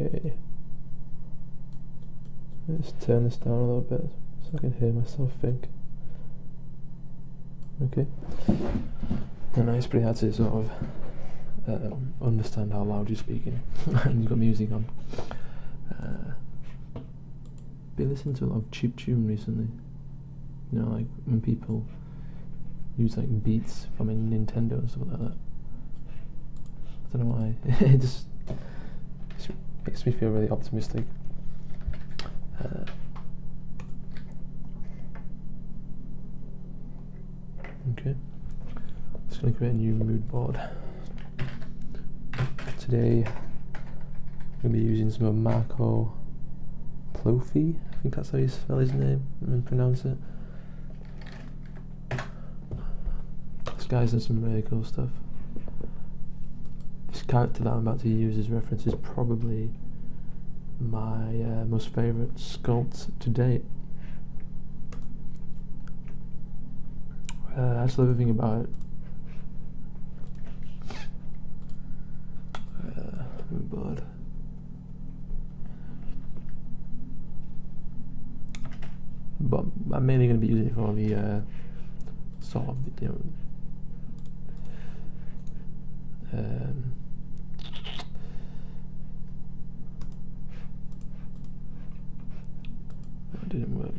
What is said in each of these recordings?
Okay. Let's turn this down a little bit so I can hear myself think. Okay. I know it's pretty hard to sort of understand how loud you're speaking and you've got music on. Been listening to a lot of chip tune recently. You know, like when people use like beats from a Nintendo and stuff like that. I don't know why. It just makes me feel really optimistic. Okay, just going to create a new mood board. Today, I'm going to be using some of Marco Plofi. I think that's how you spell his name and pronounce it. This guy's done some really cool stuff. This character that I'm about to use as reference is probably my most favourite sculpt to date. That's the other thing about it. Mood board. But I'm mainly going to be using it for the sort of, you know, that didn't work.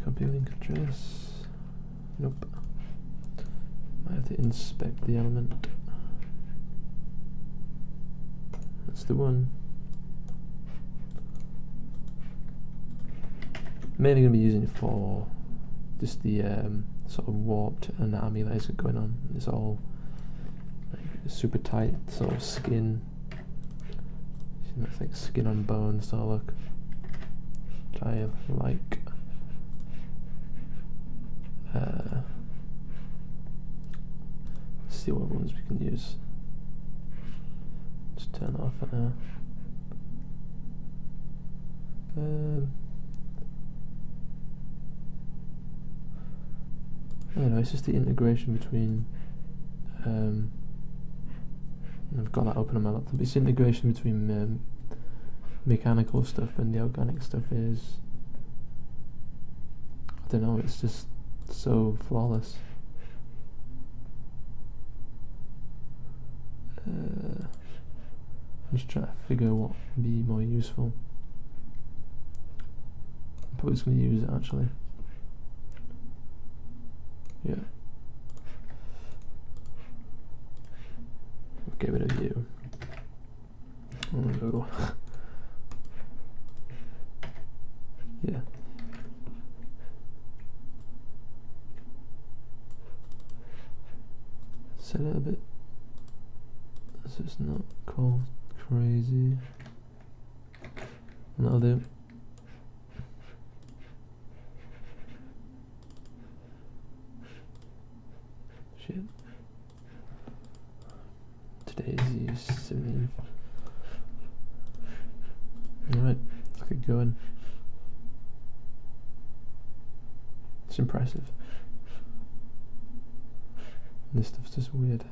Copy link address. Nope. I have to inspect the element. That's the one. Mainly going to be using it for just the sort of warped anatomy that is going on. It's all like super tight sort of skin. It's like skin on bone sort of look, which I like. Let's see what ones we can use. Just turn off for now. I don't know, it's just the integration between I've got that open on my laptop. It's the integration between mechanical stuff and the organic stuff is, I don't know, it's just so flawless. I'm just trying to figure what would be more useful. I'm probably just going to use it actually. Yeah. Get rid of you. Oh. Yeah. Set it a bit so it's not cold crazy. And that'll do. Shit. Today's the 17th. Alright, let's get going. It's impressive. This stuff's just weird.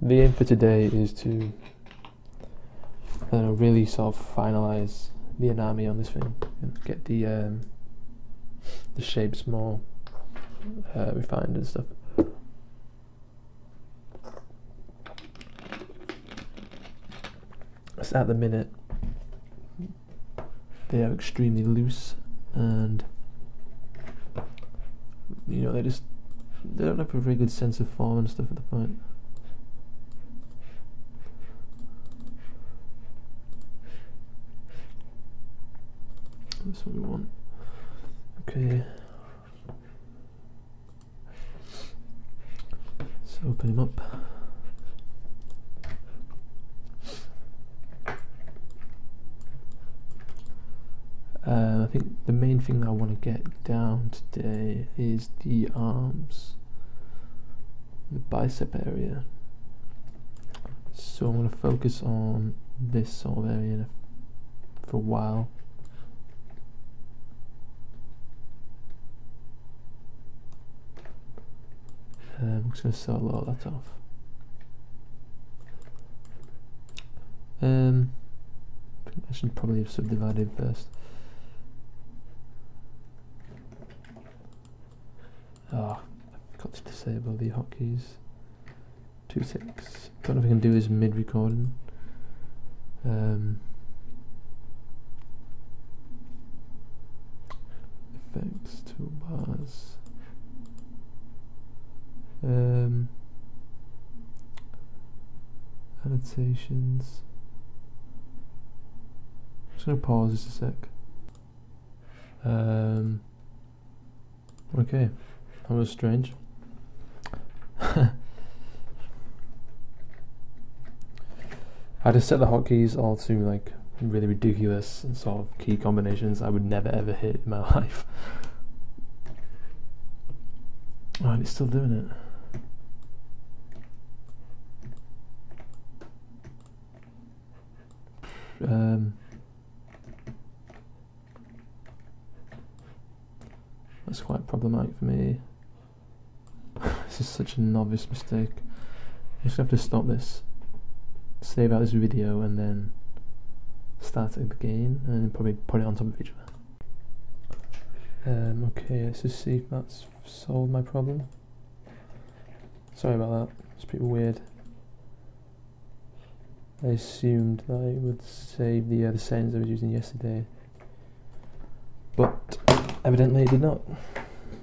The aim for today is to really sort of finalize the anatomy on this thing and get the shapes more refined and stuff. So at the minute they are extremely loose and you know they don't have a very good sense of form and stuff at the point. That's what we want. Okay. Let's open him up. I think the main thing that I want to get down today is the arms, the bicep area. So I'm going to focus on this sort of area for a while. I'm just going to solo all that off. I should probably have subdivided first. Oh, I forgot to disable the hotkeys. 2 ticks. Don't know if I can do this mid-recording. Effects, toolbars. Annotations. I'm just gonna pause just a sec. Okay, that was strange. I just set the hotkeys all to like really ridiculous sort of key combinations I would never ever hit in my life. Oh, and it's still doing it. That's quite problematic for me. This is such a novice mistake. I just have to stop this, save out this video, and then start it again, and then probably put it on top of each other. Okay, let's just see if that's solved my problem. Sorry about that, it's pretty weird. I assumed that it would save the settings I was using yesterday, but evidently it did not,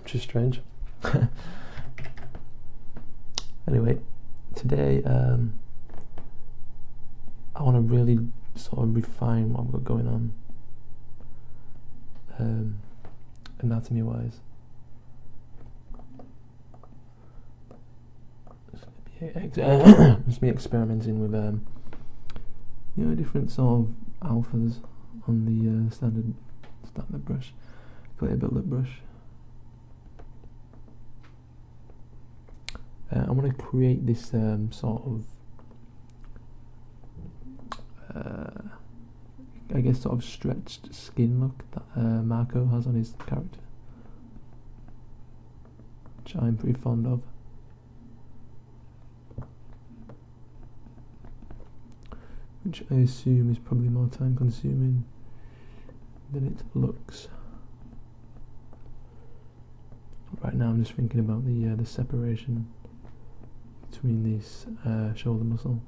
which is strange. Anyway, today I want to really sort of refine what I've got going on, anatomy wise. Just me experimenting with you know, different sort of alphas on the standard brush, glitter buildup brush. I want to create this sort of I guess sort of stretched skin look that Marco has on his character, which I'm pretty fond of. Which I assume is probably more time consuming than it looks. Right now I'm just thinking about the separation between this shoulder muscle.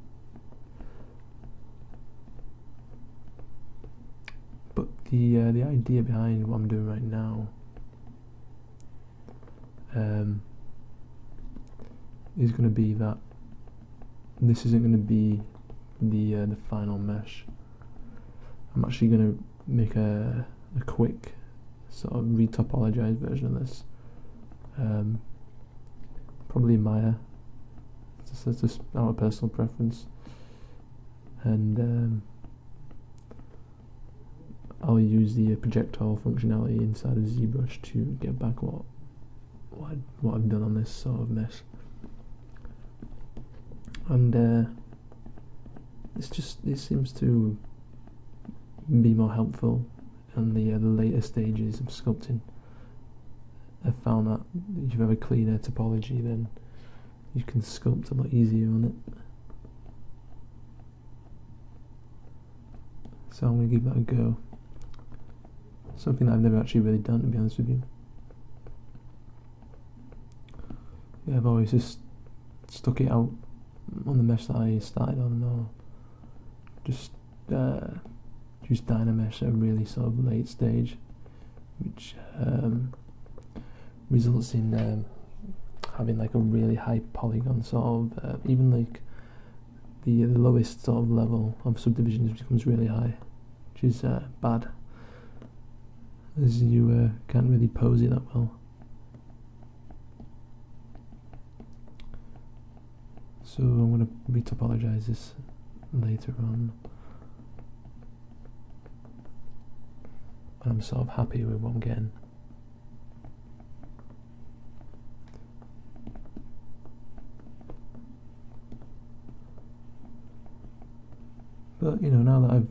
But the idea behind what I'm doing right now is going to be that this isn't going to be the final mesh. I'm actually going to make a quick sort of retopologized version of this, probably Maya. It's just our personal preference, and I'll use the projectile functionality inside of Zbrush to get back what I've done on this sort of mesh, and it seems to be more helpful in the later stages of sculpting. I've found that if you have a cleaner topology, then you can sculpt a lot easier on it. So I'm going to give that a go. Something that I've never actually really done, to be honest with you. Yeah, I've always just stuck it out on the mesh that I started on, or just use Dynamesh at a really sort of late stage, which results in having like a really high polygon sort of, even like the lowest sort of level of subdivisions becomes really high, which is bad, as you can't really pose it that well. So I'm going to retopologize this later on. I'm sort of happy with what I'm getting. But you know, now that I've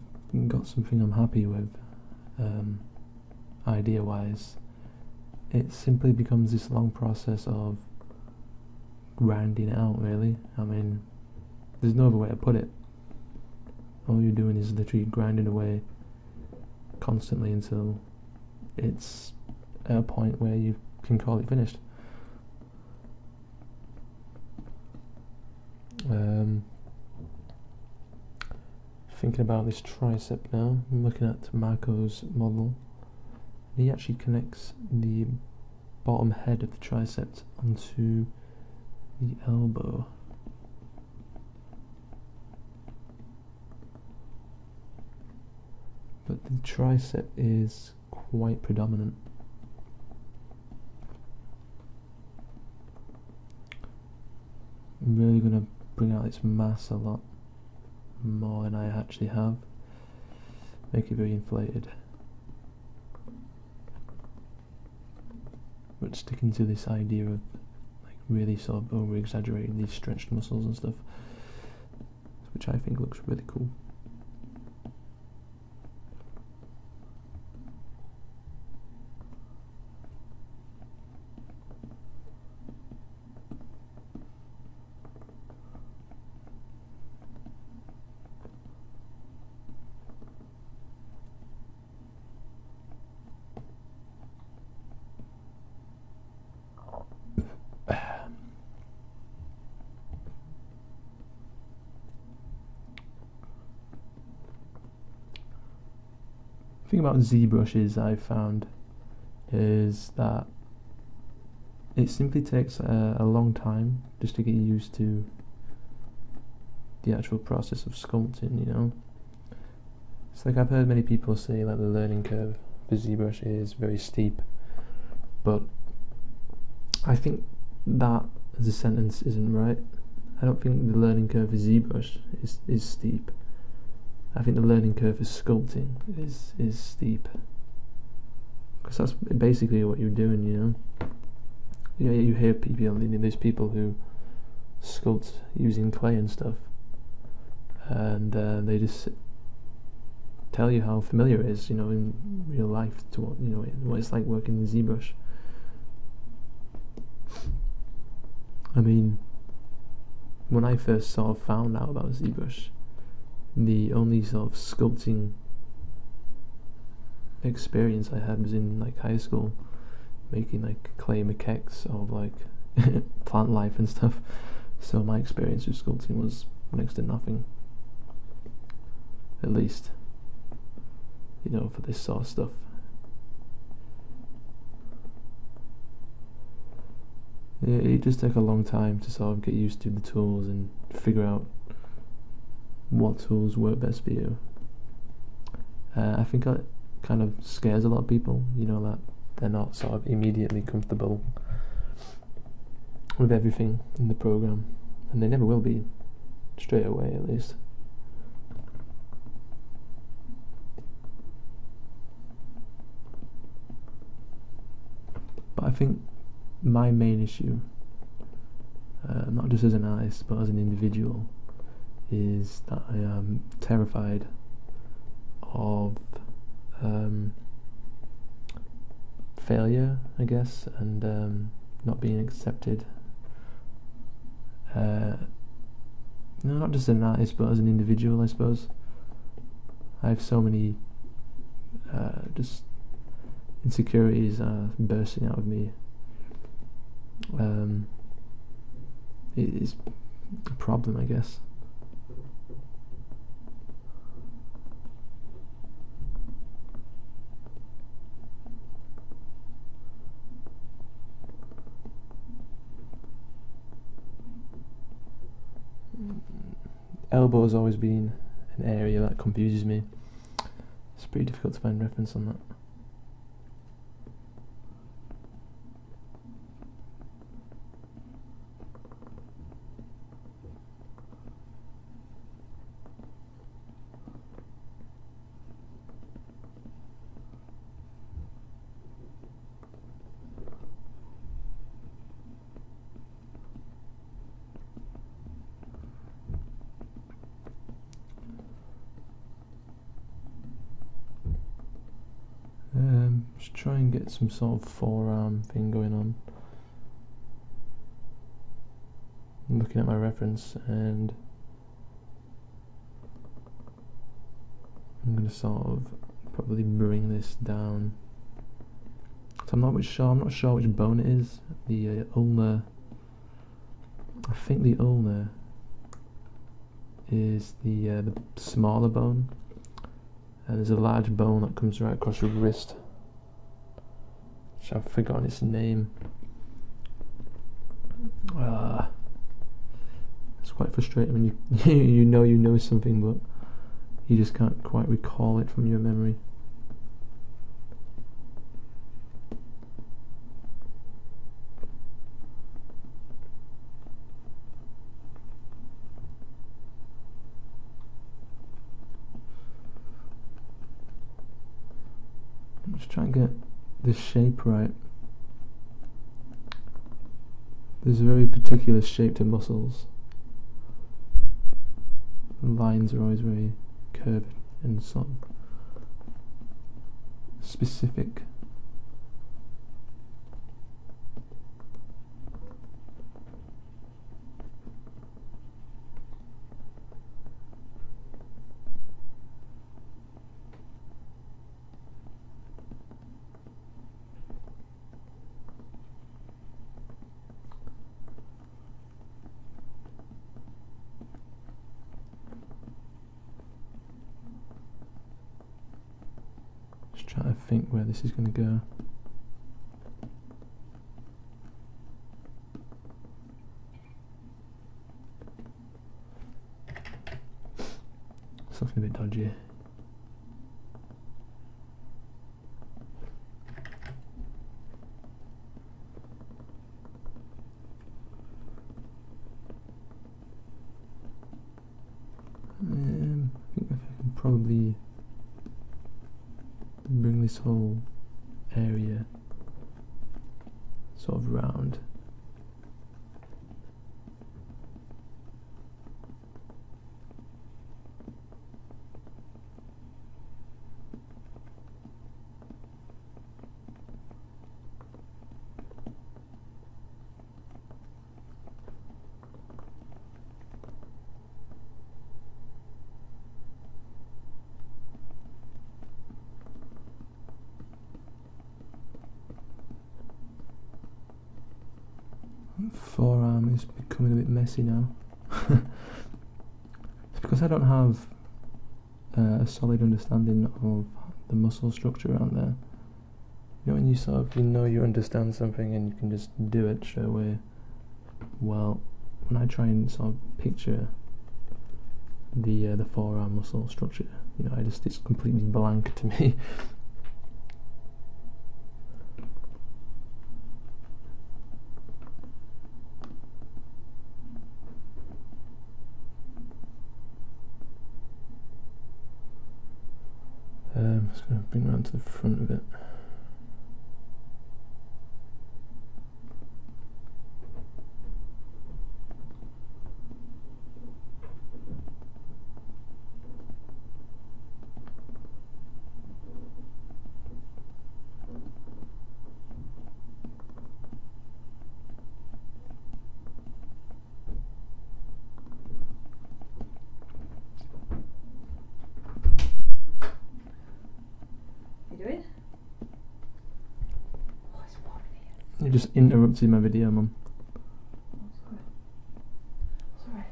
got something I'm happy with, idea-wise, it simply becomes this long process of grinding it out, really. I mean, there's no other way to put it. All you're doing is literally grinding away constantly until it's at a point where you can call it finished. Thinking about this tricep now, I'm looking at Marco's model. He actually connects the bottom head of the tricep onto the elbow. But the tricep is quite predominant. I'm really going to bring out its mass a lot more than I actually have. Make it very inflated. But sticking to this idea of like really sort of over exaggerating these stretched muscles and stuff, which I think looks really cool. The thing about Zbrushes I've found is that it simply takes a long time just to get used to the actual process of sculpting, you know. It's like I've heard many people say like the learning curve for Zbrush is very steep, but I think that as a sentence isn't right. I don't think the learning curve for Zbrush is steep. I think the learning curve for sculpting is steep, because that's basically what you're doing, you know. Yeah, you hear people, there's people who sculpt using clay and stuff, and they just tell you how familiar it is, you know, in real life to what, you know, what it's like working in Zbrush. I mean, when I first sort of found out about Zbrush, the only sort of sculpting experience I had was in like high school, making like clay maquettes of like plant life and stuff. So my experience with sculpting was next to nothing, at least, you know, for this sort of stuff. It just took a long time to sort of get used to the tools and figure out what tools work best for you. I think it kind of scares a lot of people, you know, that they're not sort of immediately comfortable with everything in the program, and they never will be, straight away at least. But I think my main issue, not just as an artist but as an individual, is that I am terrified of failure, I guess, and not being accepted. No, not just as an artist, but as an individual, I suppose. I have so many just insecurities bursting out of me. It is a problem, I guess. Elbow has always been an area that confuses me. It's pretty difficult to find reference on that. Just try and get some sort of forearm thing going on. I'm looking at my reference and I'm going to sort of probably bring this down. So I'm not sure which bone it is. The ulnar, I think the ulnar is the smaller bone, and there's a large bone that comes right across your wrist, which I've forgotten its name. It's quite frustrating when you know something, but you just can't quite recall it from your memory. I'm just trying to get the shape right. There's a very particular shape to muscles. The lines are always very curved and sort of specific. Just trying to think where this is going to go. Something a bit dodgy. I think I can probably bring this whole area sort of round. Forearm is becoming a bit messy now. It's because I don't have a solid understanding of the muscle structure around there. You know, when you sort of you understand something and you can just do it straight away. Well, when I try and sort of picture the forearm muscle structure, it's completely blank to me. I'm just going to bring it around to the front of it. You just interrupted my video, Mum. Sorry.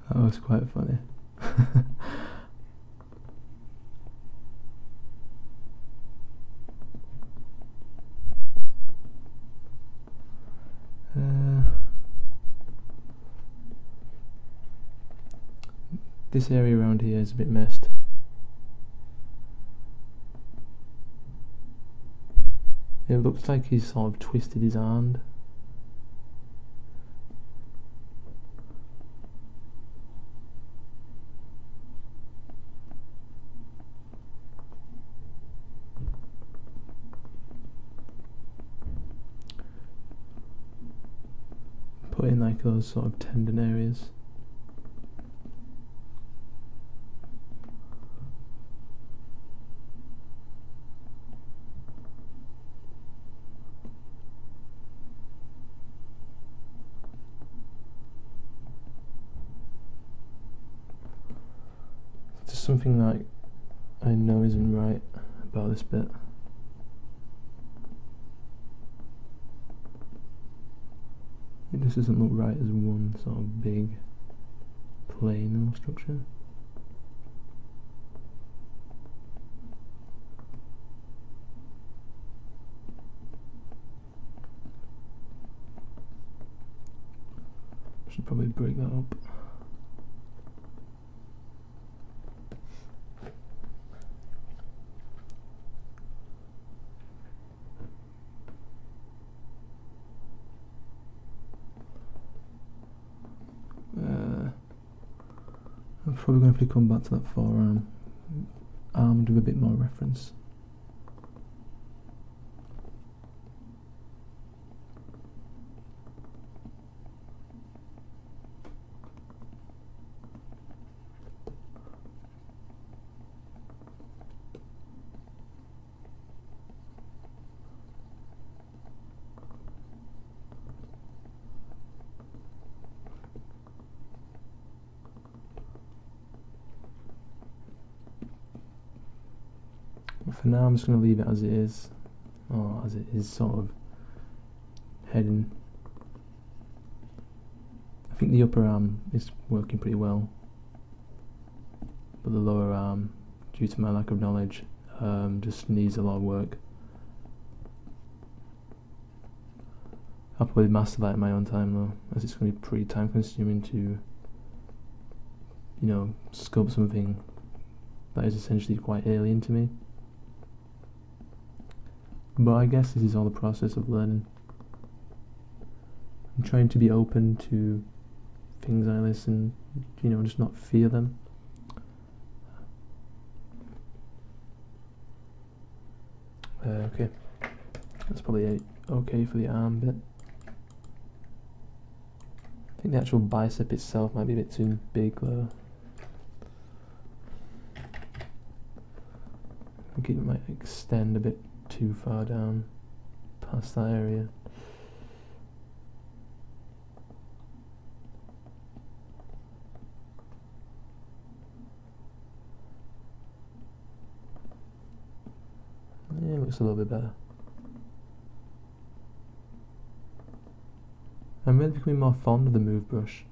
That was quite funny. This area around here is a bit messed. It looks like he's sort of twisted his hand. Put in like those sort of tendon areas. something that I know isn't right about this bit. It just doesn't look right as one sort of big plane structure. Should probably break that up. I'm probably going to have to come back to that forearm armed with a bit more reference. For now I'm just going to leave it as it is, or as it is sort of heading. I think the upper arm is working pretty well, but the lower arm, due to my lack of knowledge, just needs a lot of work. I'll probably master that in my own time though, as it's going to be pretty time consuming to, you know, sculpt something that is essentially quite alien to me. But I guess this is all the process of learning. I'm trying to be open to things I listen, you know, just not fear them. Okay, that's probably okay for the arm bit. I think the actual bicep itself might be a bit too big though. I think it might extend a bit too far down past that area. Yeah, it looks a little bit better. I'm really becoming more fond of the move brush.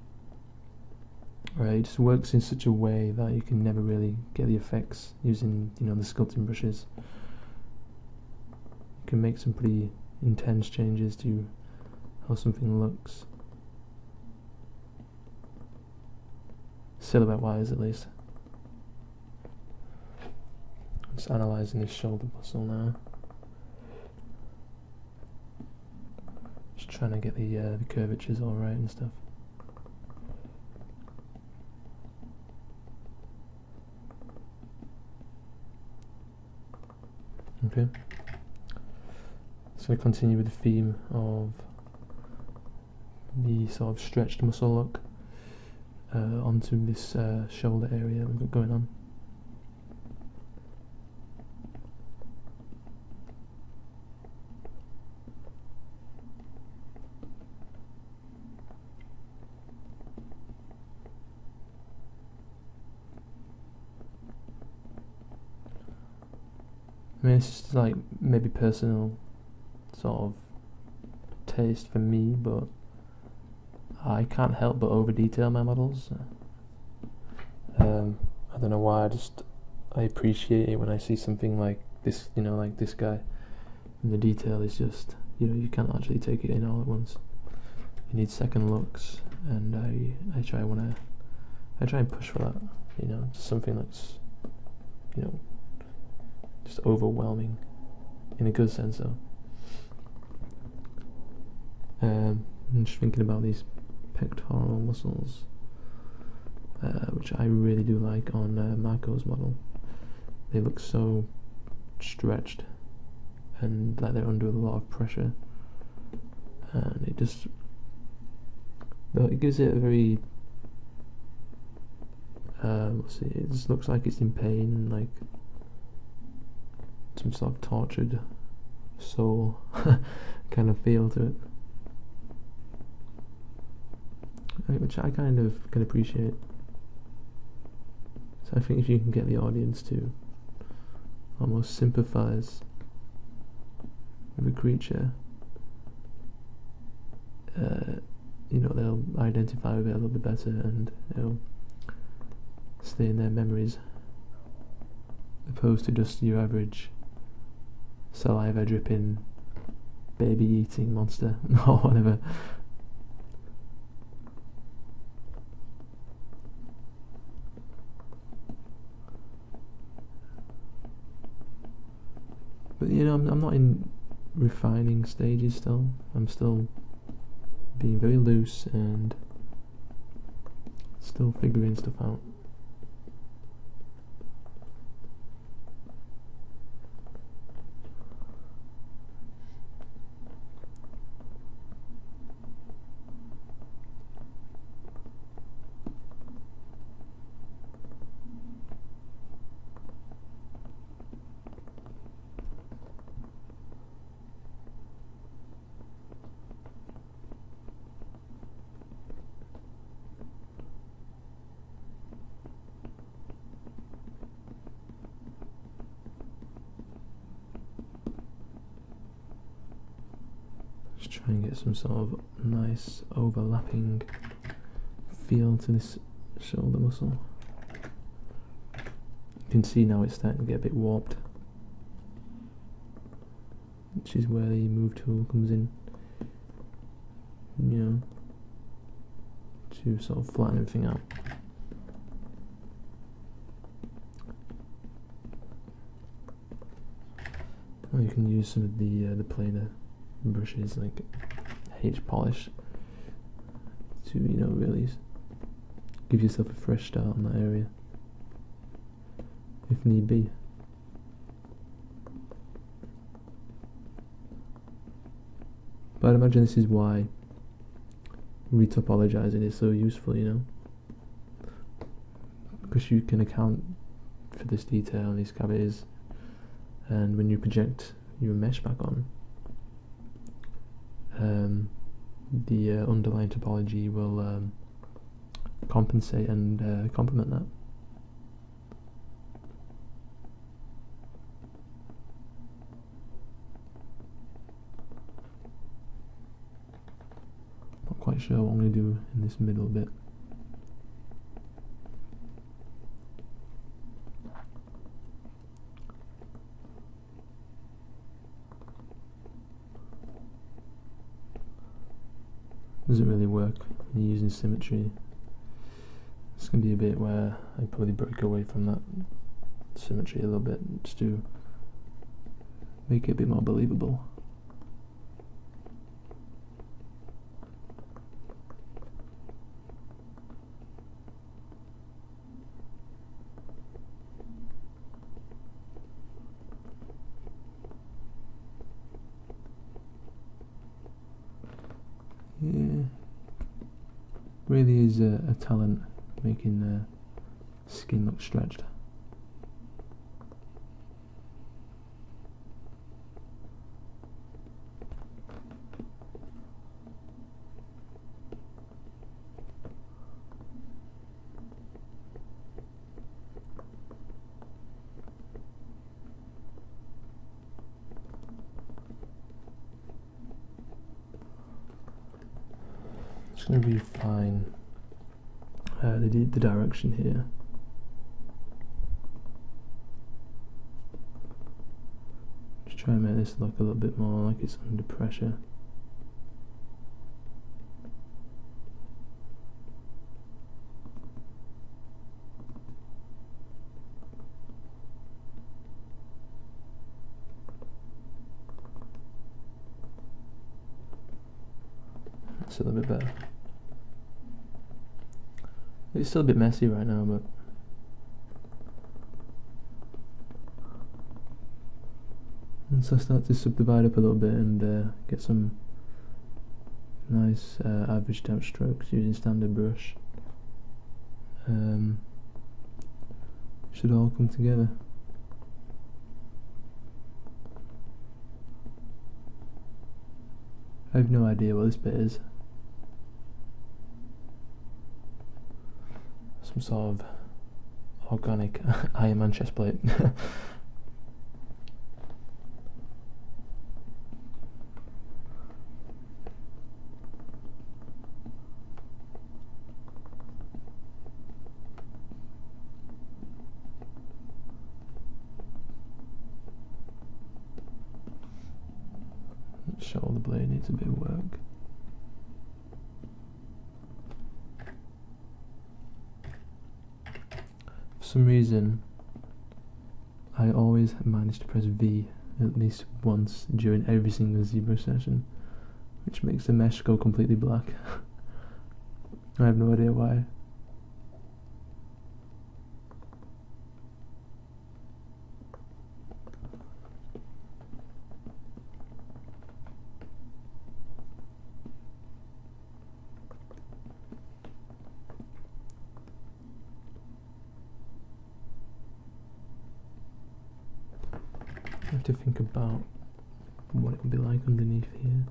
Right, it just works in such a way that you can never really get the effects using, you know, the sculpting brushes. You can make some pretty intense changes to how something looks, silhouette wise at least. I'm just analysing this shoulder muscle now, just trying to get the curvatures all right and stuff. Okay. So I continue with the theme of the sort of stretched muscle look onto this shoulder area we've got going on. I mean, it's just like maybe personal sort of taste for me, but I can't help but over detail my models. I don't know why, I appreciate it when I see something like this, you know, like this guy, and the detail is just, you know, you can't actually take it in all at once. You need second looks, and I try and push for that, you know, just something that's, you know, just overwhelming in a good sense though. I'm just thinking about these pectoral muscles, which I really do like on Marco's model. They look so stretched and like they're under a lot of pressure, and it just, it gives it a very let's see, it just looks like it's in pain, like some sort of tortured soul kind of feel to it, which I kind of can appreciate. So I think if you can get the audience to almost sympathise with a creature, you know, they'll identify with it a little bit better and it'll stay in their memories, opposed to just your average saliva dripping baby eating monster or whatever. But you know, I'm not in refining stages still. I'm still being very loose and still figuring stuff out. Just try and get some sort of nice overlapping feel to this shoulder muscle. You can see now it's starting to get a bit warped, which is where the move tool comes in, you know, to sort of flatten everything out. Or you can use some of the plainer brushes like H polish to, you know, really give yourself a fresh start on that area if need be. But I'd imagine this is why retopologizing is so useful, you know, because you can account for this detail and these cavities, and when you project your mesh back on, the underlying topology will compensate and complement that. Not quite sure what I'm going to do in this middle bit. Doesn't really work when you're using symmetry. It's going to be a bit where I probably break away from that symmetry a little bit just to make it a bit more believable. Yeah, really is a talent making the skin look stretched. It's going to refine the direction here. Just try and make this look a little bit more like it's under pressure. That's a little bit better. It's still a bit messy right now, but once I start to subdivide up a little bit and get some nice averaged out strokes using standard brush, should all come together. I have no idea what this bit is. Some sort of organic Iron Man chest plate. Sure, the blade needs a bit of work. For some reason, I always manage to press V at least once during every single Zbrush session, which makes the mesh go completely black. I have no idea why. I have to think about what it would be like underneath here.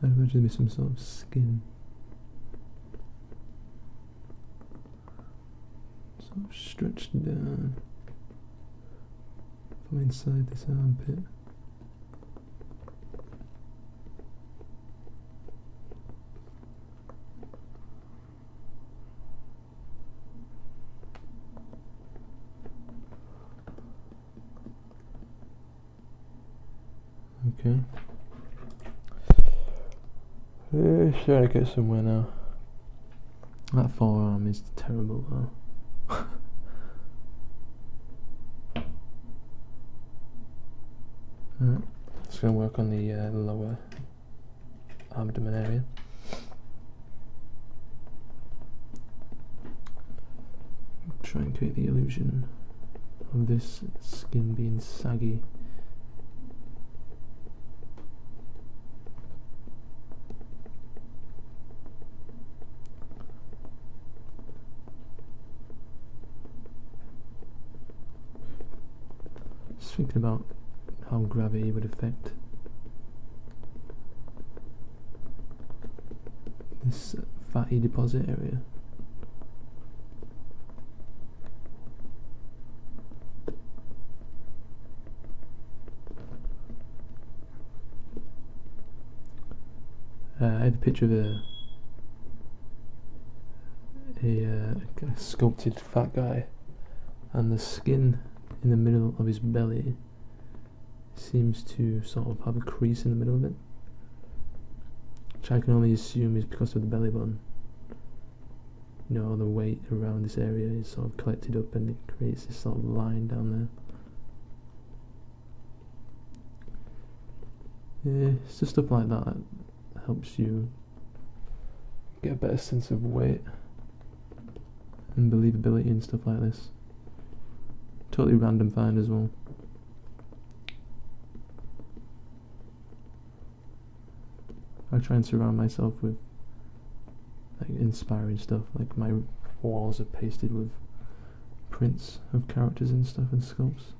I'd imagine there'd be some sort of skin. Sort of stretched down from inside this armpit. Okay. Trying to get somewhere now. That forearm is terrible though. Alright, just going to work on the lower abdomen area. Try and create the illusion of this skin being saggy. Thinking about how gravity would affect this fatty deposit area. I have a picture of a sculpted fat guy, and the skin in the middle of his belly seems to sort of have a crease in the middle of it, which I can only assume is because of the belly button. You know, all the weight around this area is sort of collected up and it creates this sort of line down there. Yeah, it's just stuff like that that helps you get a better sense of weight and believability and stuff like this. Totally random find as well. I try and surround myself with like inspiring stuff. Like my walls are pasted with prints of characters and stuff and sculpts.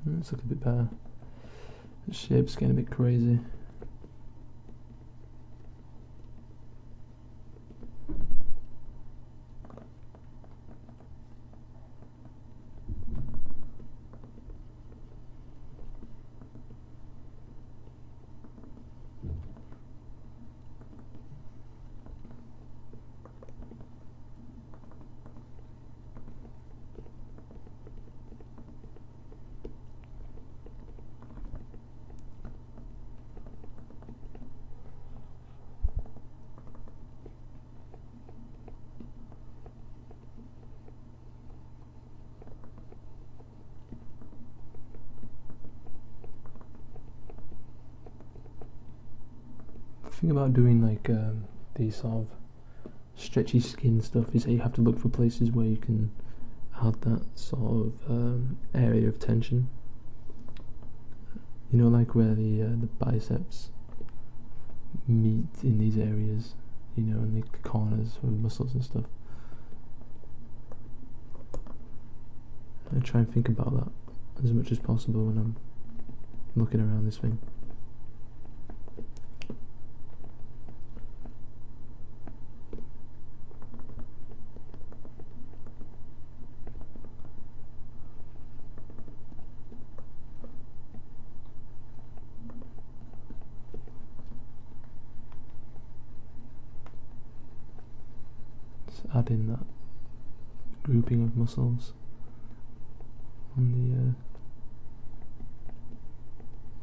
Let's look a bit better. The shape's getting a bit crazy. Think about doing like these sort of stretchy skin stuff is that you have to look for places where you can add that sort of area of tension. You know, like where the biceps meet in these areas, you know, in the corners of the muscles and stuff. I try and think about that as much as possible when I'm looking around this thing. Add in that grouping of muscles on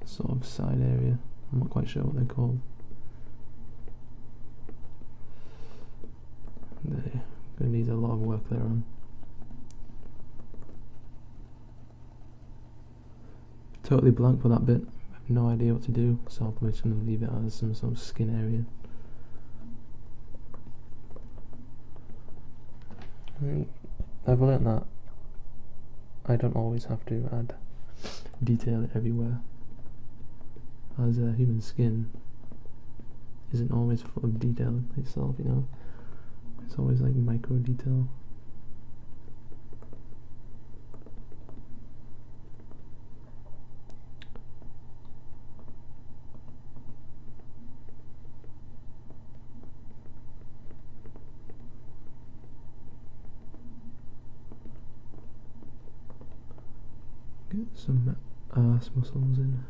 the sort of side area. I'm not quite sure what they're called. They're going to need a lot of work there on. Totally blank for that bit. I have no idea what to do, so I'm just going to leave it as some sort of skin area. I've learnt that I don't always have to add detail everywhere, as a human skin isn't always full of detail itself, you know. It's always like micro detail. Get some arse muscles in.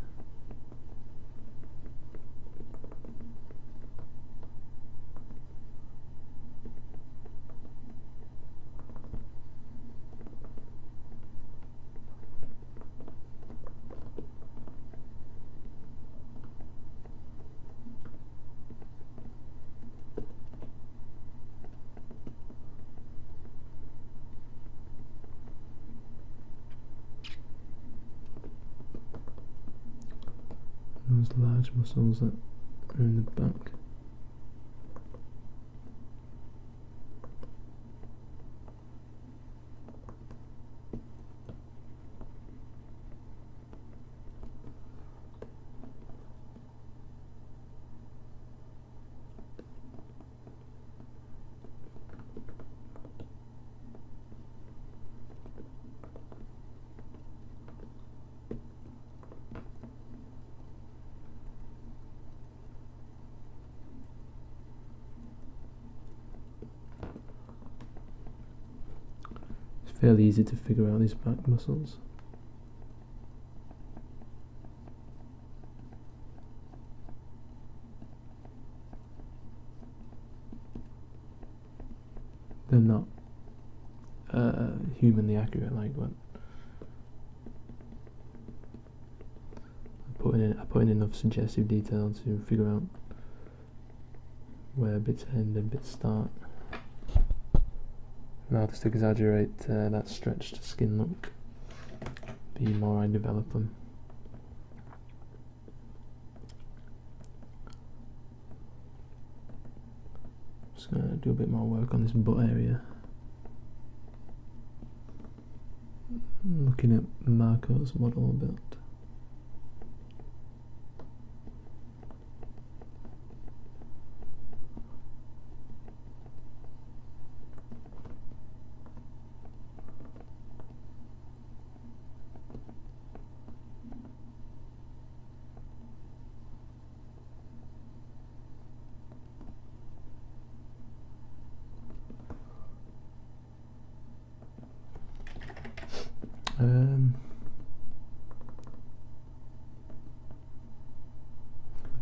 Those large muscles that are in the back. Fairly easy to figure out these back muscles. They're not humanly accurate, like, but I put in enough suggestive detail to figure out where bits end and bits start. Now just to exaggerate that stretched skin look, the more I develop them. Just going to do a bit more work on this butt area. Looking at Marco's model a bit.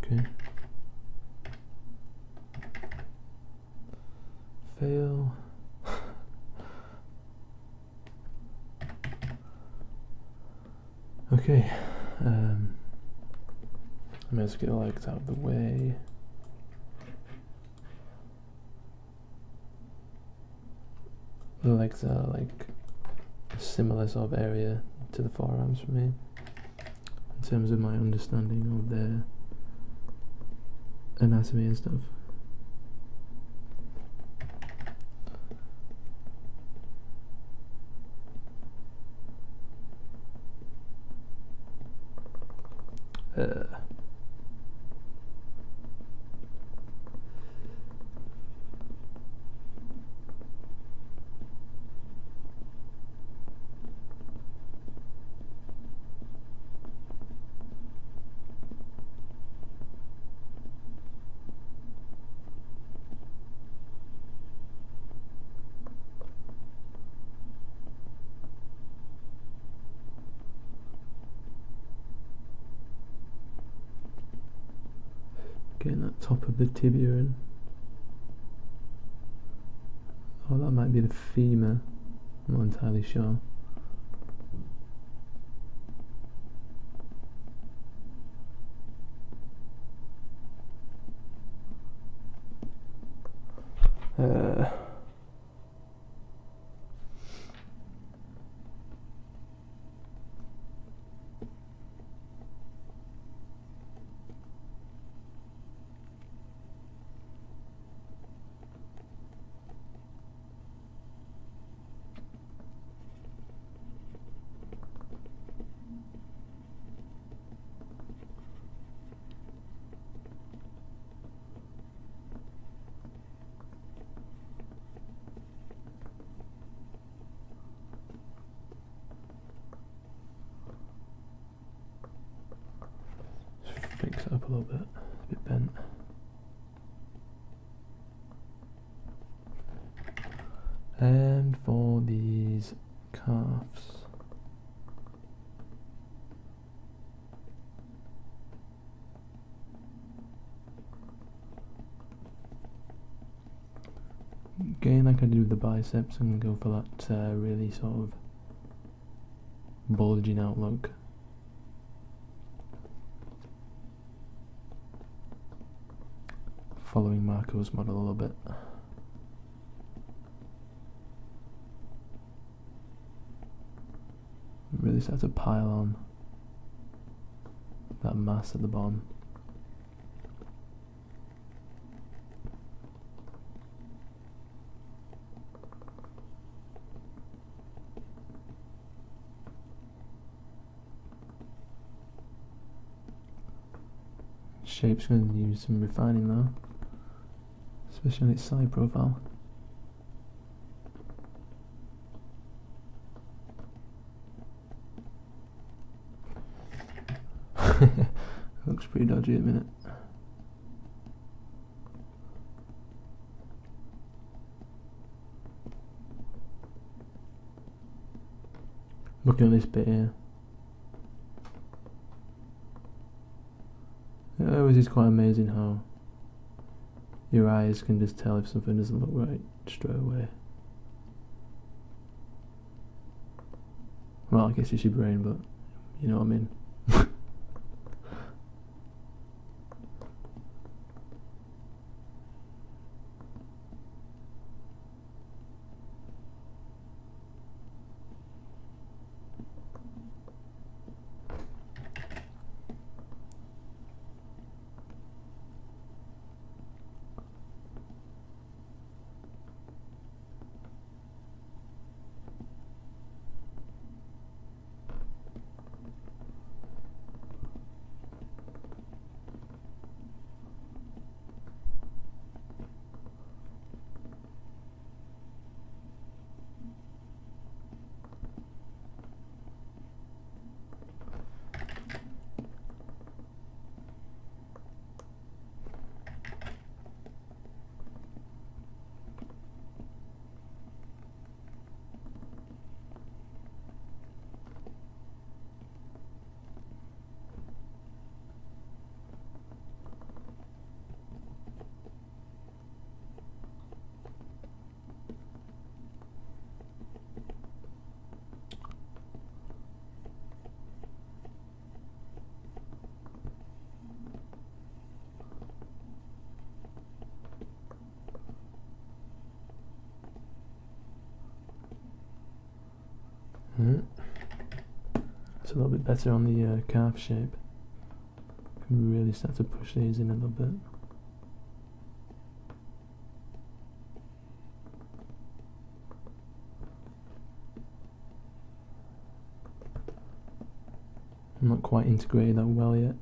Okay. Fail. Okay. I may as well get the legs out of the way. The legs are like a similar sort of area to the forearms for me, in terms of my understanding of their anatomy and stuff. Getting that top of the tibia in. Oh, that might be the femur. I'm not entirely sure. Fix it up a little bit, it's a bit bent. And for these calves, again, like I did with the biceps, I'm going to go for that really sort of bulging out look. Following Marco's model a little bit. Really start to pile on that mass at the bottom. Shape's going to use some refining though, especially on its side profile. Looks pretty dodgy at the minute. Looking at this bit here, it always is quite amazing how your eyes can just tell if something doesn't look right straight away. Well, I guess it's your brain, but you know what I mean. It's a little bit better on the calf shape. Can really start to push these in a little bit. I'm not quite integrated that well yet.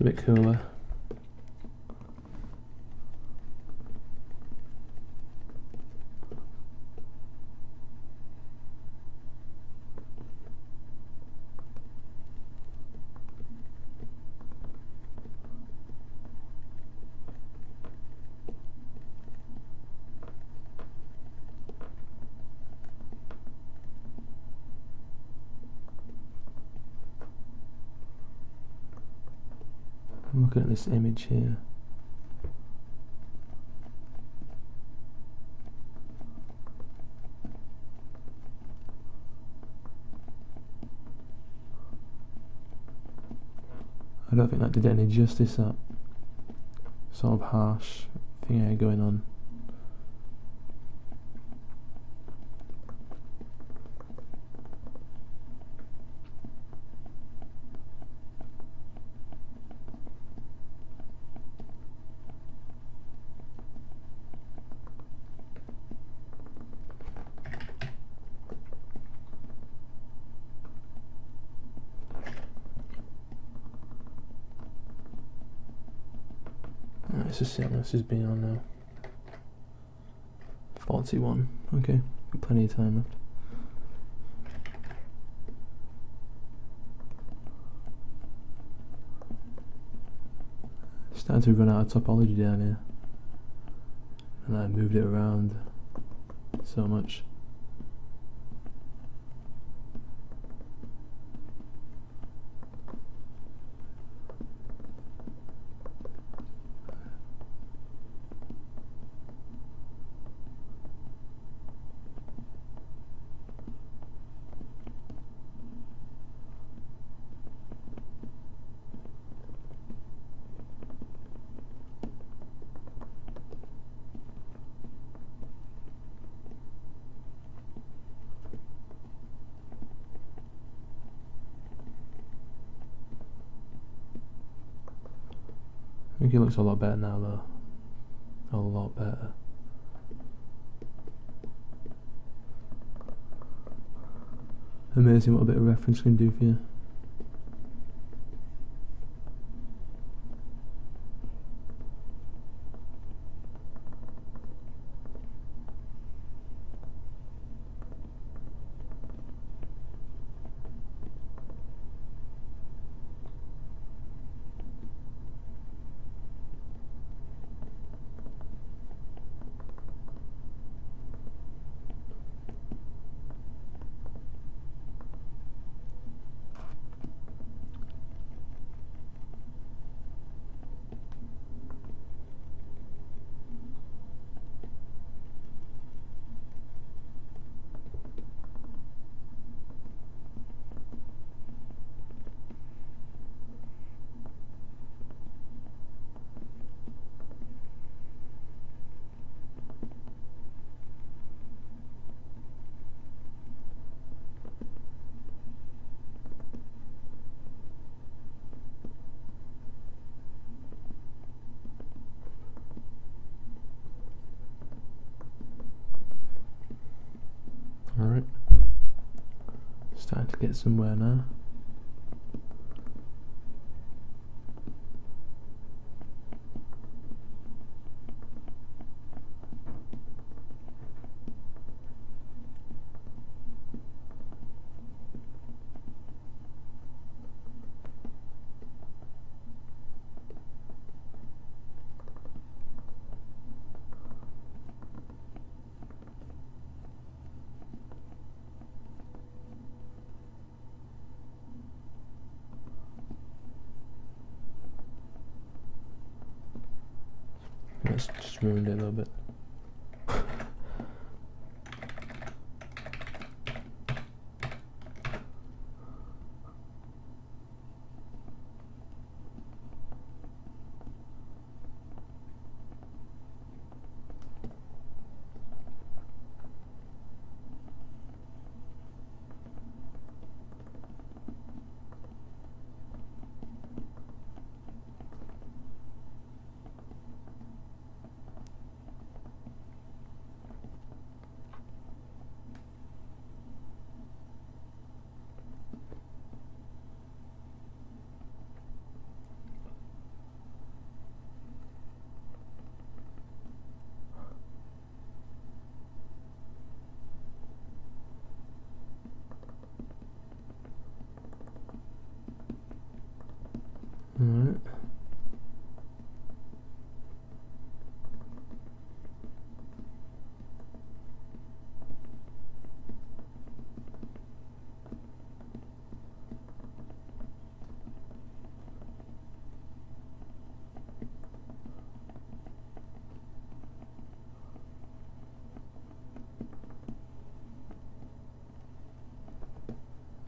a bit cooler. I'm looking at this image here. I don't think that did any justice, that sort of harsh thing going on. Let's just see how long this has been on now. 41. Okay, plenty of time left. Starting to run out of topology down here, and I moved it around so much. I think it looks a lot better now though. A lot better. Amazing what a bit of reference can do for you. Alright, starting to get somewhere now. Let's just ruined it a little bit.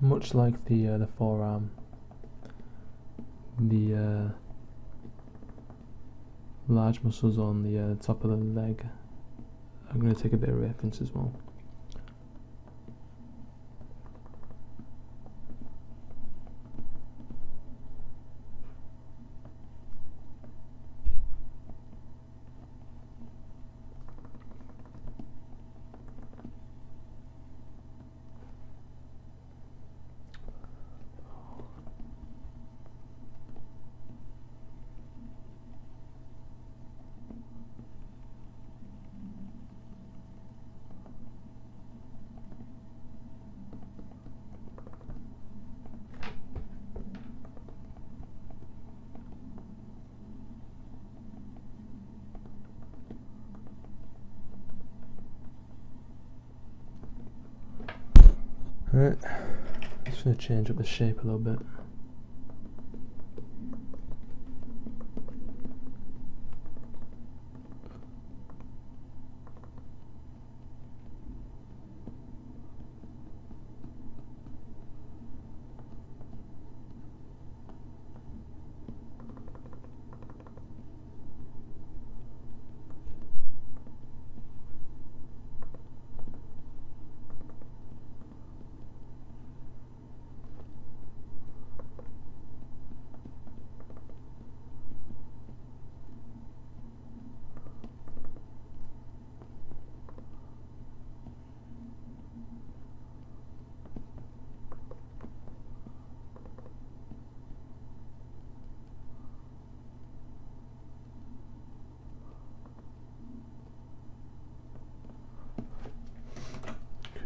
much like the forearm, the large muscles on the top of the leg. I'm going to take a bit of reference as well. Right, just going to change up the shape a little bit.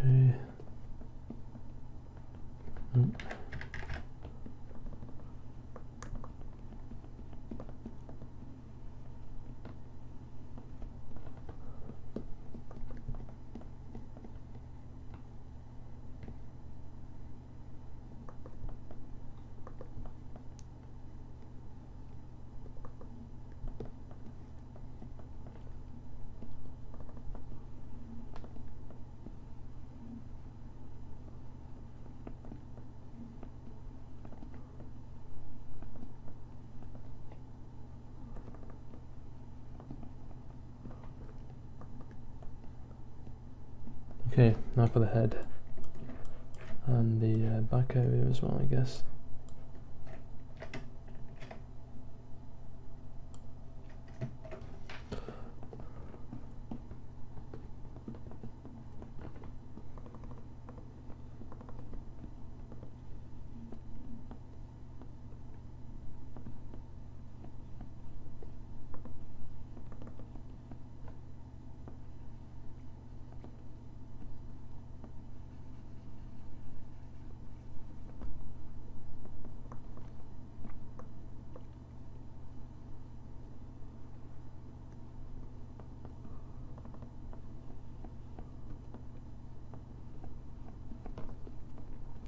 Okay. Okay, now for the head and the back area as well, I guess.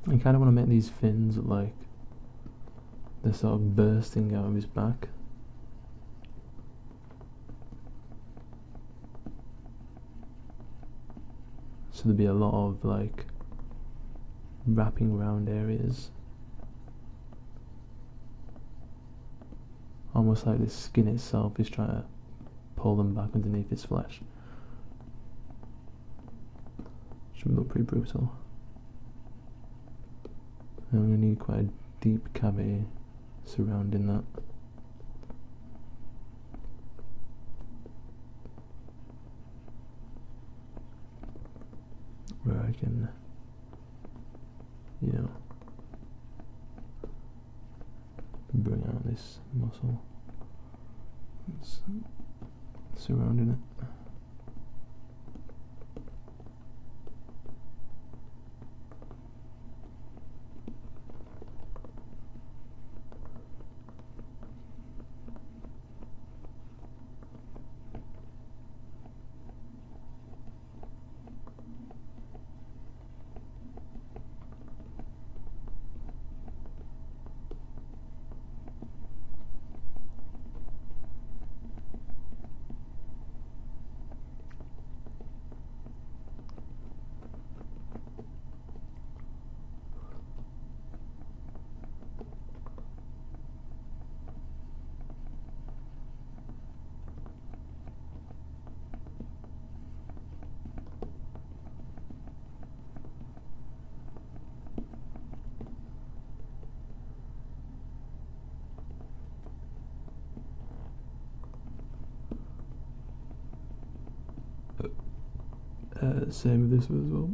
I kind of want to make these fins look like they're sort of bursting out of his back. So there'd be a lot of like wrapping around areas. Almost like the skin itself is trying to pull them back underneath his flesh. Should look pretty brutal. And we need quite a deep cavity surrounding that. Where I can, you know, bring out this muscle that's surrounding it. Same with this one as well.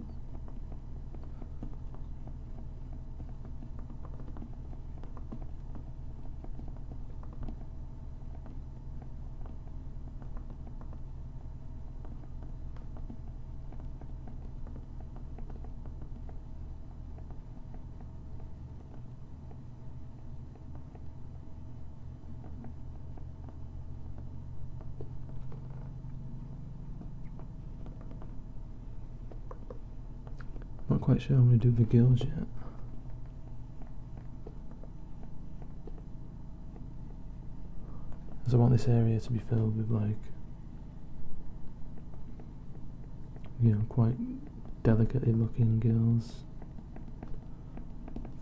Not quite sure I'm going to do the gills yet. Because I want this area to be filled with, like, you know, quite delicately looking gills.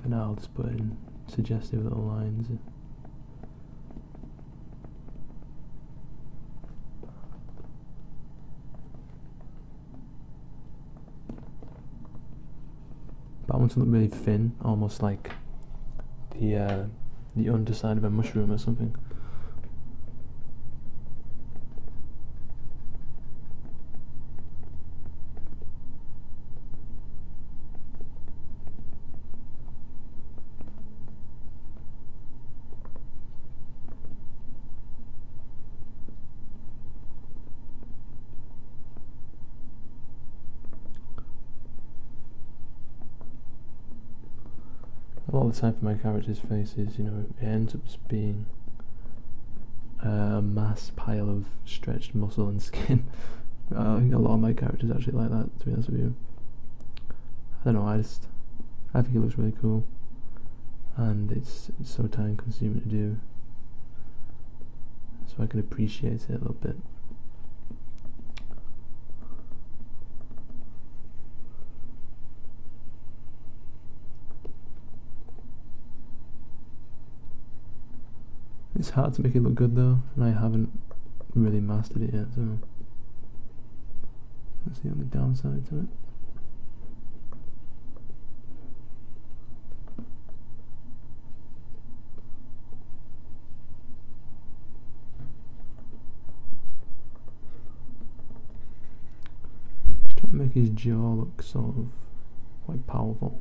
For now I'll just put in suggestive little lines. But I want to look really thin, almost like the underside of a mushroom or something. A lot of the time for my characters' faces, you know, it ends up just being a mass pile of stretched muscle and skin. I think a lot of my characters actually like that, to be honest with you. I don't know, I think it looks really cool, and it's so time consuming to do, so I can appreciate it a little bit. It's hard to make it look good though, and I haven't really mastered it yet, so that's the only downside to it. Just trying to make his jaw look sort of quite powerful.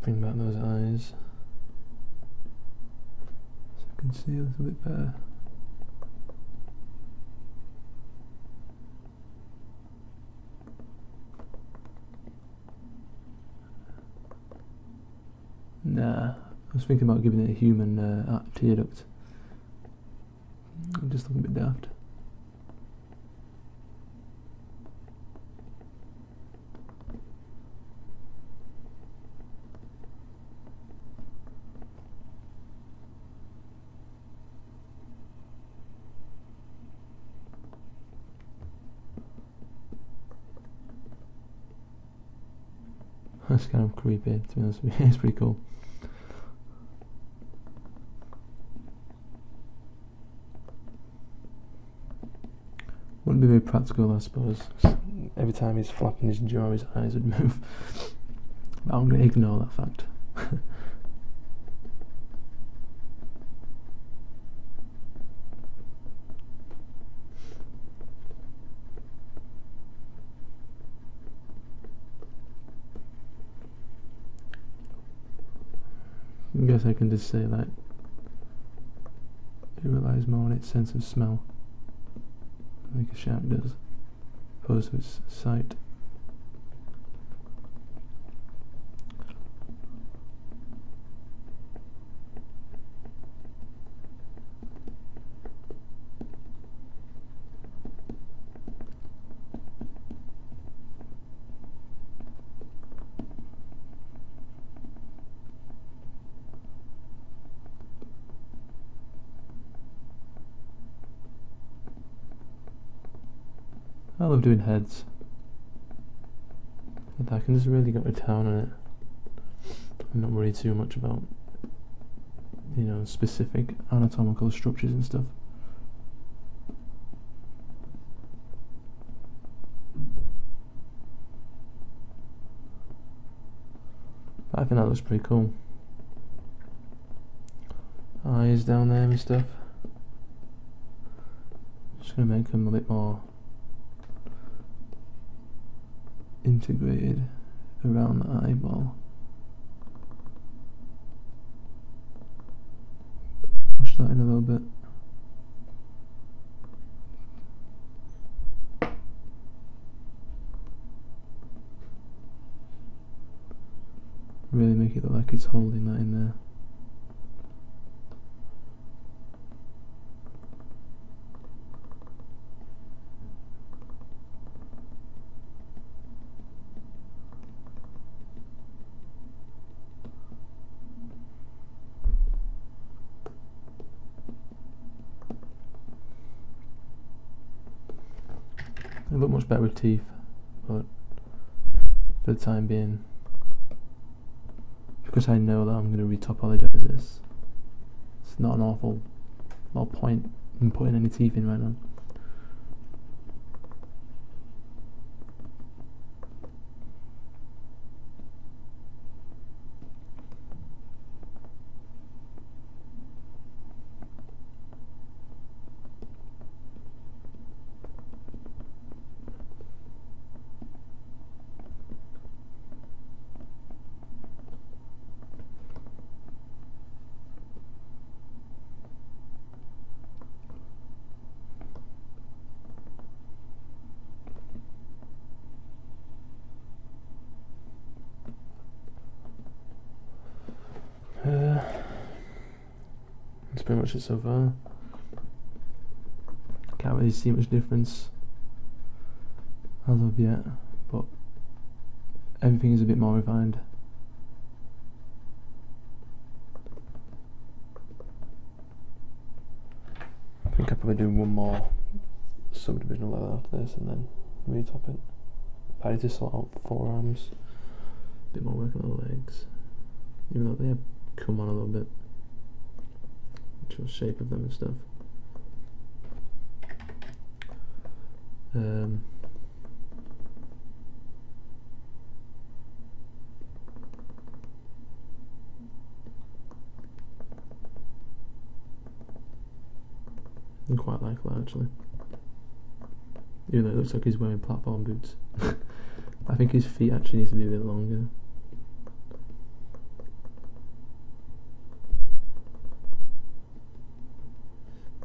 Bring back those eyes so I can see a little bit better. Nah, I was thinking about giving it a human tear duct. I'm just looking a bit daft. That's kind of creepy, to be honest with you. It's pretty cool. Wouldn't be very practical, I suppose. Every time he's flapping his jaw, his eyes would move. But I'm going to ignore that fact. I guess I can just say that it relies more on its sense of smell, like a shark does, opposed to its sight. I love doing heads. But I can just really go to town on it. I'm not worried too much about, you know, specific anatomical structures and stuff. I think that looks pretty cool. Eyes down there and stuff. Just gonna make them a bit more integrated around the eyeball. Push that in a little bit. Really make it look like it's holding that in there. They look much better with teeth, but for the time being, because I know that I'm going to re-topologize this, it's not an awful lot of point in putting any teeth in right now. That's pretty much it so far. Can't really see much difference as of yet, but everything is a bit more refined. I think I'll probably do one more subdivisional level after this and then retop it. I need to sort out forearms, a bit more work on the legs, even though they have come on a little bit. Actual shape of them and stuff. I quite like that actually. Even though it looks like he's wearing platform boots. I think his feet actually need to be a bit longer.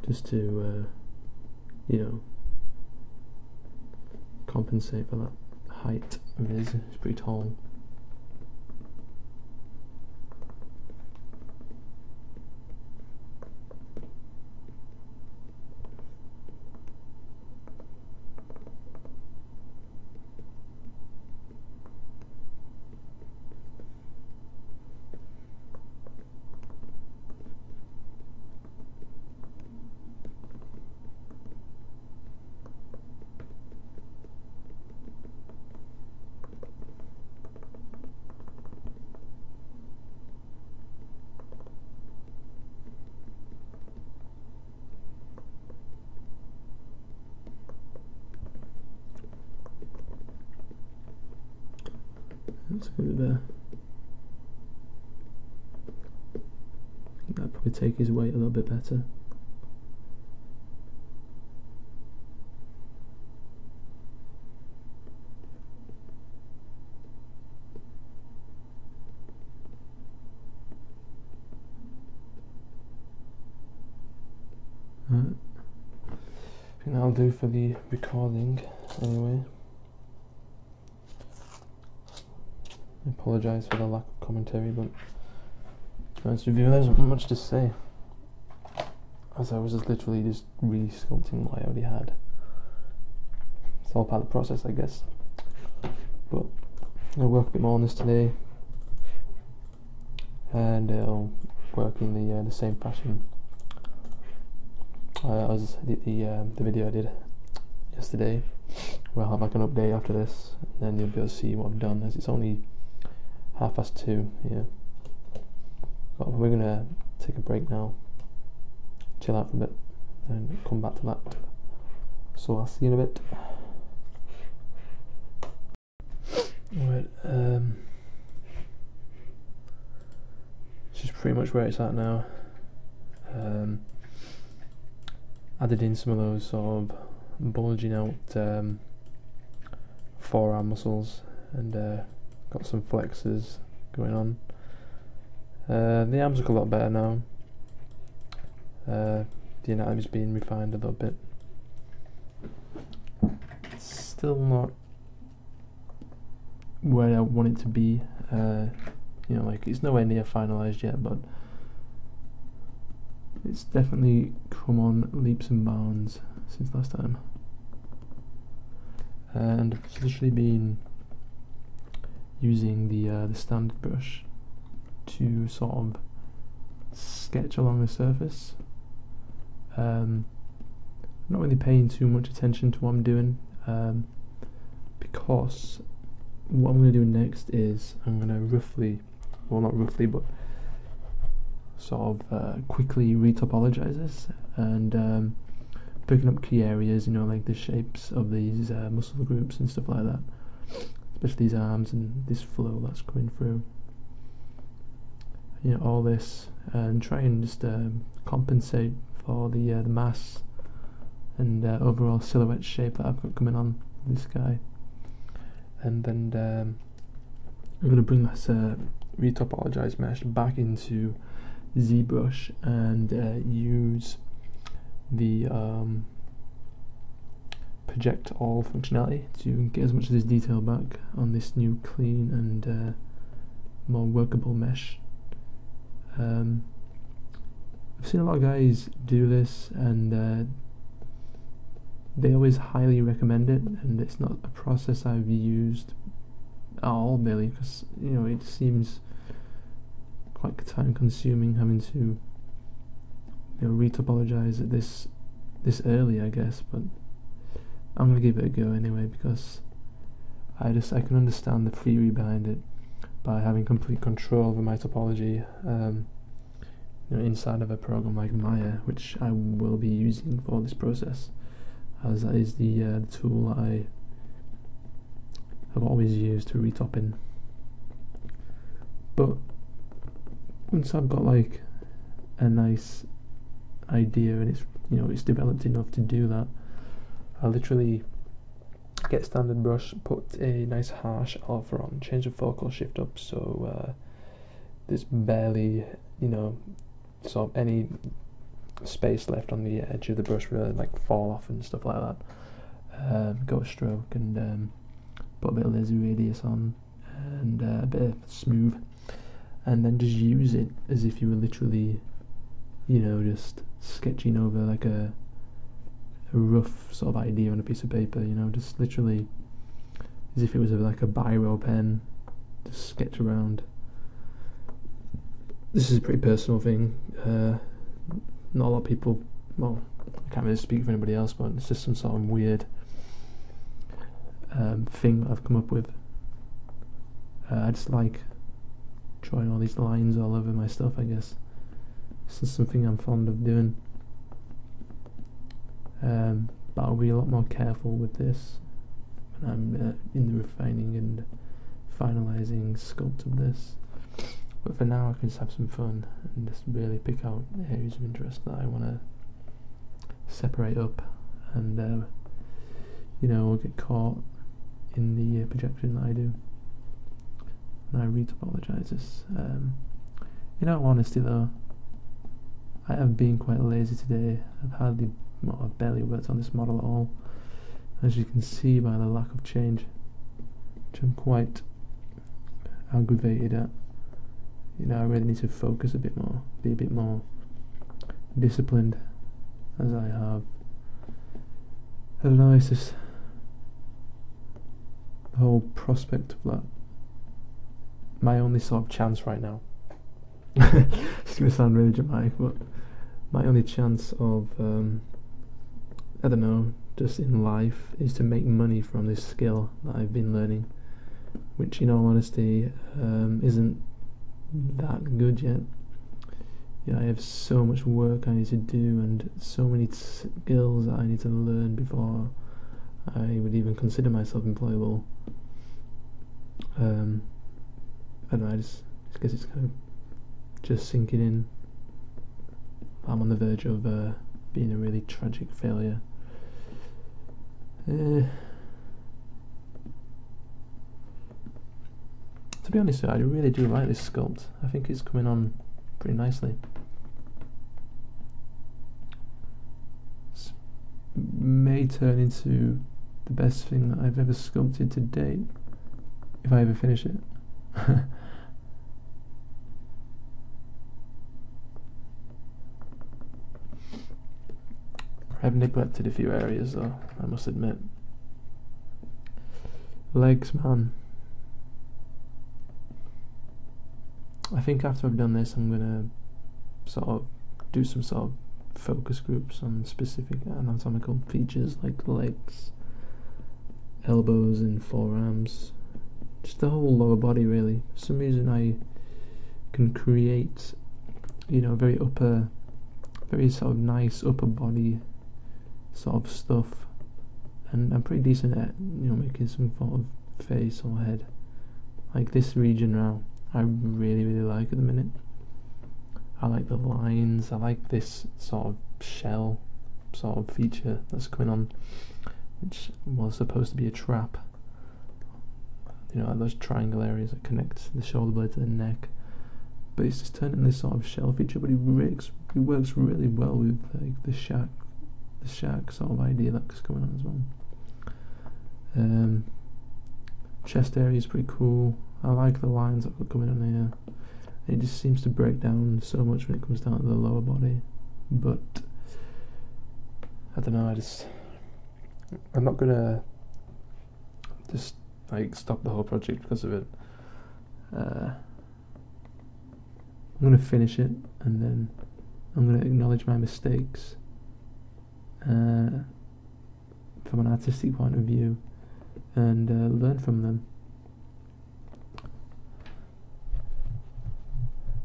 Just to, you know, compensate for that height of his. He's pretty tall. That's a bit there. I think that'd probably take his weight a little bit better. Right. I think that'll do for the recording anyway. I apologise for the lack of commentary, but to be honest with you, there's not much to say, as I was just literally just re-sculpting what I already had. It's all part of the process, I guess. But I'll work a bit more on this today, and I'll work in the same fashion as the video I did yesterday, we'll have like an update after this, and then you'll be able to see what I've done, as it's only 2:30 here. But we're gonna take a break now, chill out for a bit, and come back to that. So I'll see you in a bit. Right, this is pretty much where it's at now. Added in some of those sort of bulging out forearm muscles, and got some flexors going on. The arms look a lot better now. The anatomy's being refined a little bit. It's still not where I want it to be. You know, like, it's nowhere near finalised yet, but it's definitely come on leaps and bounds since last time. And I've literally been using the standard brush to sort of sketch along the surface. I'm not really paying too much attention to what I'm doing, because what I'm going to do next is I'm going to roughly, well, not roughly, but sort of quickly retopologize this, and picking up key areas, you know, like the shapes of these muscle groups and stuff like that, especially these arms and this flow that's coming through, you know, all this, and try and just compensate for the mass and overall silhouette shape that I've got coming on this guy. And then I'm going to bring this retopologized mesh back into Zbrush and use the project all functionality to get as much of this detail back on this new clean and more workable mesh. I've seen a lot of guys do this, and they always highly recommend it, and it's not a process I've used at all, really, because, you know, it seems quite time consuming having to, you know, retopologize at this early, I guess. But I'm gonna give it a go anyway, because I can understand the theory behind it by having complete control over my topology, you know, inside of a program like Maya, which I will be using for this process, as that is the tool I have always used to retop in. But once I've got like a nice idea and it's, you know, it's developed enough to do that, I literally get standard brush, put a nice harsh alpha on, change the focal shift up so there's barely, you know, sort of any space left on the edge of the brush where like fall off and stuff like that. Go stroke and put a bit of lazy radius on and a bit of smooth, and then just use it as if you were literally, you know, just sketching over like a rough sort of idea on a piece of paper, you know, just literally as if it was like a biro pen, just sketch around. This is a pretty personal thing. Not a lot of people, well, I can't really speak for anybody else, but it's just some sort of weird thing that I've come up with. I just like drawing all these lines all over my stuff, I guess. This is something I'm fond of doing. But I'll be a lot more careful with this when I'm in the refining and finalising sculpt of this. But for now I can just have some fun and just really pick out areas of interest that I want to separate up, and you know, will get caught in the projection that I do when I retopologize this. In all honesty though, I have been quite lazy today. I've barely worked on this model at all, as you can see by the lack of change, which I'm quite aggravated at. You know, I really need to focus a bit more, be a bit more disciplined, as I have. I don't know, it's just the whole prospect of that. My only sort of chance right now, it's going to sound really dramatic, but my only chance of, I don't know, just in life is to make money from this skill that I've been learning, which in all honesty isn't that good yet. Yeah, I have so much work I need to do and so many skills that I need to learn before I would even consider myself employable. I don't know, I just guess it's kind of just sinking in. I'm on the verge of being a really tragic failure. To be honest, I really do like this sculpt. I think it's coming on pretty nicely. This may turn into the best thing that I've ever sculpted to date, if I ever finish it. I've neglected a few areas though, I must admit. Legs, man. I think after I've done this I'm gonna sort of do some sort of focus groups on specific anatomical features like legs, elbows and forearms. Just the whole lower body really. For some reason I can create, you know, very sort of nice upper body sort of stuff, and I'm pretty decent at, you know, making some sort of face or head. Like this region now, I really like at the minute. I like the lines, I like this sort of shell sort of feature that's coming on, which was supposed to be a trap. You know, like those triangle areas that connect the shoulder blade to the neck. But it's just turning this sort of shell feature, but it works really well with like the shack sort of idea that's going on as well. Chest area is pretty cool. I like the lines that are coming on here. It just seems to break down so much when it comes down to the lower body, but I don't know, I'm not gonna just like stop the whole project because of it. I'm gonna finish it and then I'm gonna acknowledge my mistakes from an artistic point of view and learn from them.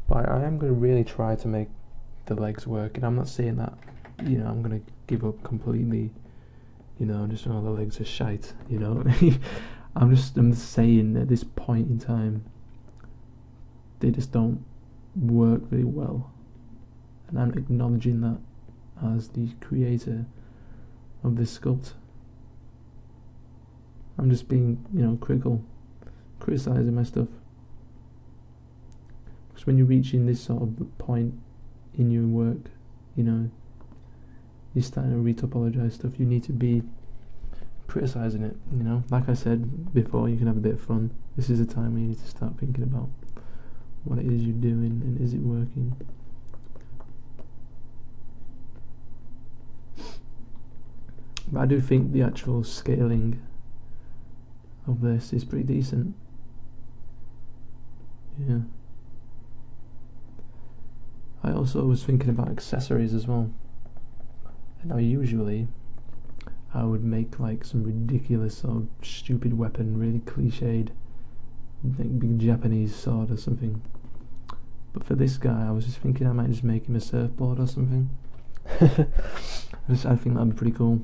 But I am going to really try to make the legs work, and I'm not saying that, you know, I'm going to give up completely, you know, just all the legs are shite, you know. I'm saying at this point in time they just don't work very well, and I'm acknowledging that as the creator of this sculpt. I'm just being, you know, criticizing my stuff. Because when you're reaching this sort of point in your work, you know, you're starting to retopologize stuff, you need to be criticizing it, you know. Like I said before, you can have a bit of fun. This is a time when you need to start thinking about what it is you're doing and is it working. But I do think the actual scaling of this is pretty decent. Yeah. I also was thinking about accessories as well. Now usually I would make like some ridiculous or stupid weapon, really cliched, like big Japanese sword or something. But for this guy I was just thinking I might just make him a surfboard or something. I think that'd be pretty cool.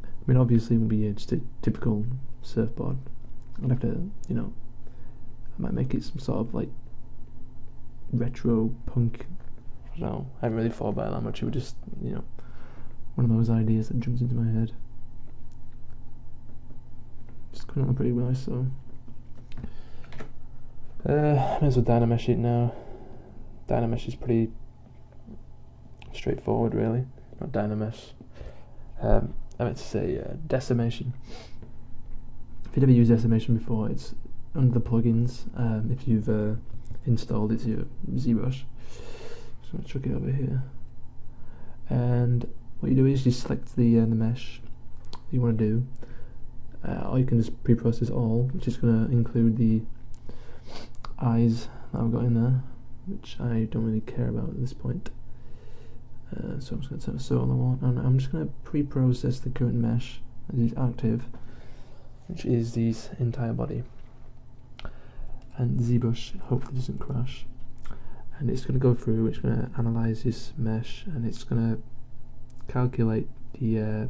I mean, obviously it won't be just a typical surfboard. I'd have to, you know, I might make it some sort of like retro punk. I don't know, I haven't really thought about it that much. It would just, you know, one of those ideas that jumps into my head. Just coming on pretty nice, so may as well Dynamesh it now. Dynamesh is pretty straightforward, really. Not Dynamesh. I meant to say decimation. If you've never used decimation before, it's under the plugins. If you've installed it to your Zbrush, just going to chuck it over here. And what you do is you select the mesh you want to do, or you can just pre-process all, which is going to include the eyes that I've got in there, which I don't really care about at this point. So I'm just going to turn a solo on, and I'm just going to pre-process the current mesh as it's active, which is this entire body. And Zbrush hopefully doesn't crash. And it's going to go through, it's going to analyze this mesh, and it's going to calculate the,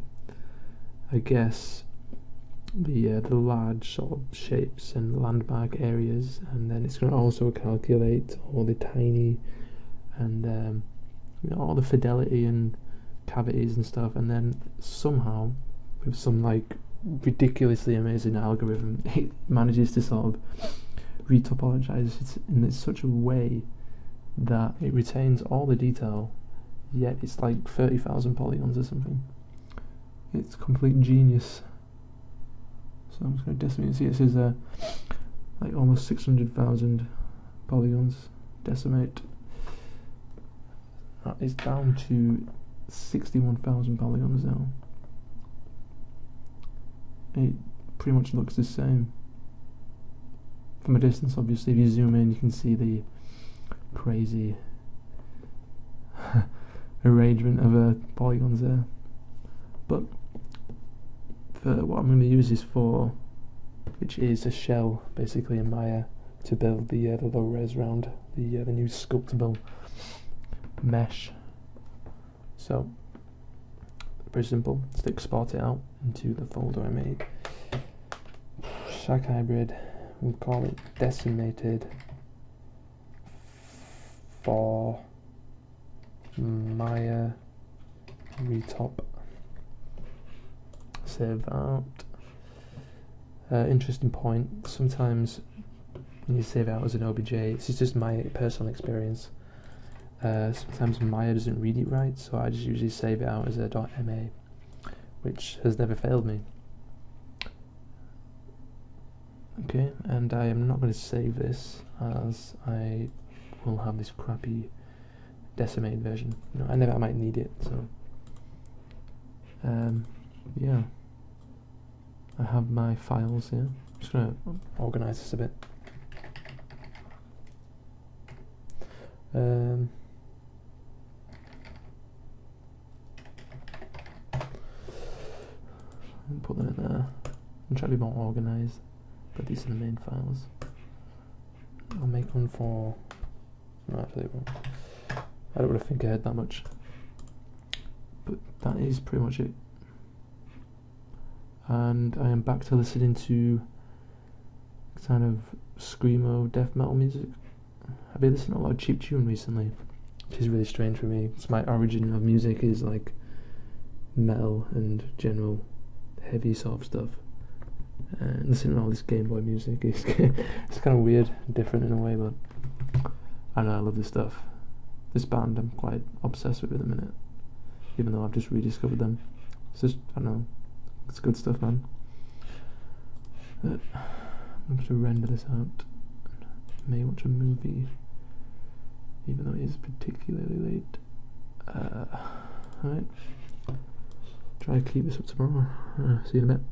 I guess, the large sort of shapes and landmark areas, and then it's going to also calculate all the tiny and all the fidelity and cavities and stuff, and then somehow with some like ridiculously amazing algorithm it manages to sort of retopologize it in such a way that it retains all the detail, yet it's like 30,000 polygons or something. It's complete genius. So I'm just going to decimate. See, this is like almost 600,000 polygons. Decimate. It's down to 61,000 polygons now. It pretty much looks the same. From a distance, obviously, if you zoom in, you can see the crazy arrangement of polygons there. But for what I'm going to use this for, which is a shell basically in Maya to build the low res round the new sculptable mesh. So very simple. Just export it out into the folder I made. Shack hybrid. We'll call it decimated for Maya retop. Save out. Interesting point. Sometimes when you save out as an OBJ, this is just my personal experience. Sometimes Maya doesn't read it right, so I just usually save it out as a .ma, which has never failed me. Okay, and I am not going to save this as I will have this crappy decimated version. I might need it, so yeah. I have my files here. I'm just going to organise this a bit. Put them in there. I'm trying to be more organised, but these are the main files. I'll make one for. No, actually, it won't. I don't really think ahead that much, but that is pretty much it. And I am back to listening to kind of screamo death metal music. I've been listening to a lot of cheap tune recently, which is really strange for me. It's my origin of music is like metal and general heavy sort of stuff. And listening to all this Game Boy music is it's kind of weird, different in a way, but I know I love this stuff. This band I'm quite obsessed with at the minute, even though I've just rediscovered them. It's just, I don't know, it's good stuff, man. I'm going to render this out. I may watch a movie, even though it is particularly late. Alright, try to keep this up tomorrow. See you in a bit.